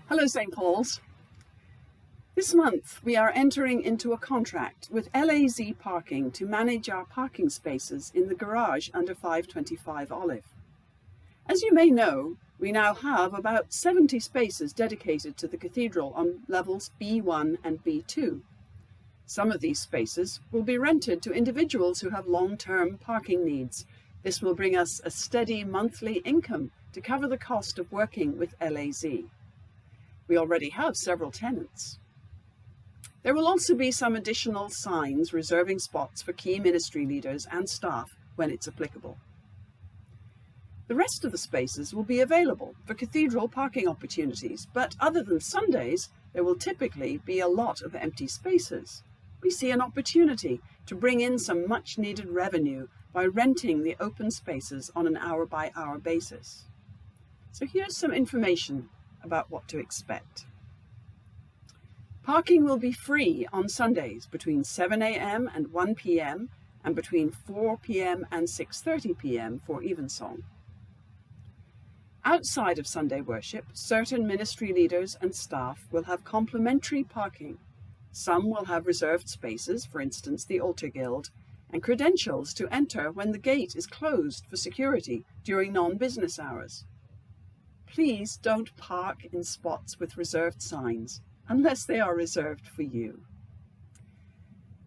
Hello, St. Paul's. This month, we are entering into a contract with LAZ Parking to manage our parking spaces in the garage under 525 Olive. As you may know, we now have about 70 spaces dedicated to the cathedral on levels B1 and B2. Some of these spaces will be rented to individuals who have long-term parking needs. This will bring us a steady monthly income to cover the cost of working with LAZ. We already have several tenants. There will also be some additional signs reserving spots for key ministry leaders and staff when it's applicable. The rest of the spaces will be available for cathedral parking opportunities, but other than Sundays, there will typically be a lot of empty spaces. We see an opportunity to bring in some much-needed revenue by renting the open spaces on an hour-by-hour basis. So here's some information about what to expect. Parking will be free on Sundays between 7 a.m. and 1 p.m. and between 4 p.m. and 6:30 p.m. for evensong. Outside of Sunday worship, certain ministry leaders and staff will have complimentary parking. Some will have reserved spaces, for instance the altar guild, and credentials to enter when the gate is closed for security during non-business hours. Please don't park in spots with reserved signs, unless they are reserved for you.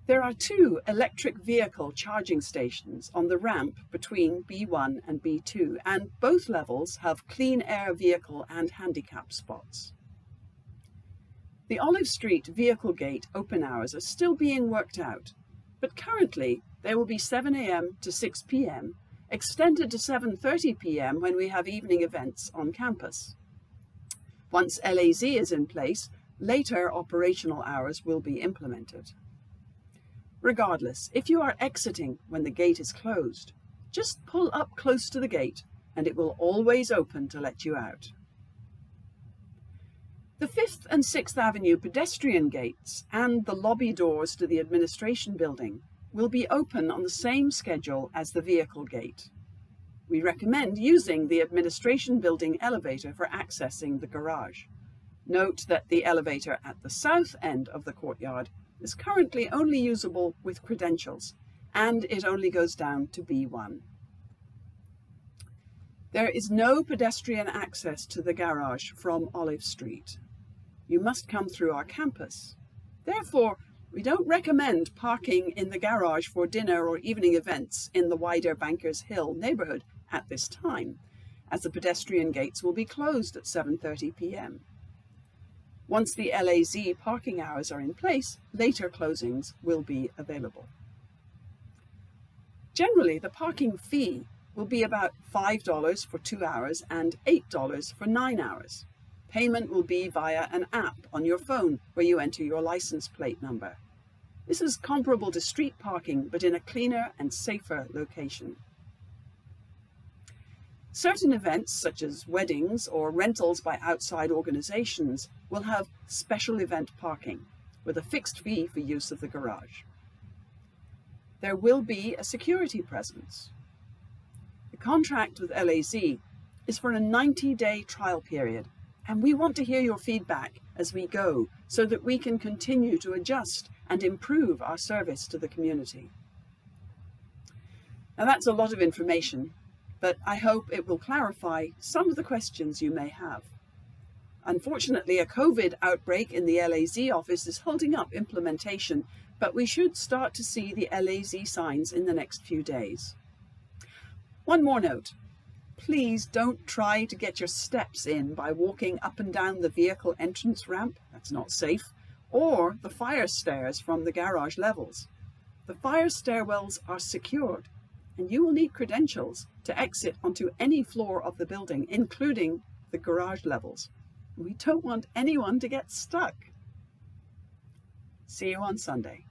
There are 2 electric vehicle charging stations on the ramp between B1 and B2, and both levels have clean air vehicle and handicap spots. The Olive Street vehicle gate open hours are still being worked out, but currently they will be 7 a.m. to 6 p.m, extended to 7:30 p.m. when we have evening events on campus. Once LAZ is in place, later operational hours will be implemented. Regardless, if you are exiting when the gate is closed, just pull up close to the gate and it will always open to let you out. The 5th and 6th Avenue pedestrian gates and the lobby doors to the administration building will be open on the same schedule as the vehicle gate. We recommend using the administration building elevator for accessing the garage. Note that the elevator at the south end of the courtyard is currently only usable with credentials, and it only goes down to B1. There is no pedestrian access to the garage from Olive Street. You must come through our campus. Therefore, we don't recommend parking in the garage for dinner or evening events in the wider Bankers Hill neighborhood at this time, as the pedestrian gates will be closed at 7:30 p.m. Once the LAZ parking hours are in place, later closings will be available. Generally, the parking fee will be about $5 for 2 hours and $8 for 9 hours. Payment will be via an app on your phone where you enter your license plate number. This is comparable to street parking, but in a cleaner and safer location. Certain events, such as weddings or rentals by outside organizations, will have special event parking with a fixed fee for use of the garage. There will be a security presence. The contract with LAZ is for a 90-day trial period, and we want to hear your feedback as we go so that we can continue to adjust and improve our service to the community. Now that's a lot of information, but I hope it will clarify some of the questions you may have. Unfortunately, a COVID outbreak in the LAZ office is holding up implementation, but we should start to see the LAZ signs in the next few days. One more note. Please don't try to get your steps in by walking up and down the vehicle entrance ramp, that's not safe, or the fire stairs from the garage levels. The fire stairwells are secured, and you will need credentials to exit onto any floor of the building, including the garage levels. We don't want anyone to get stuck. See you on Sunday.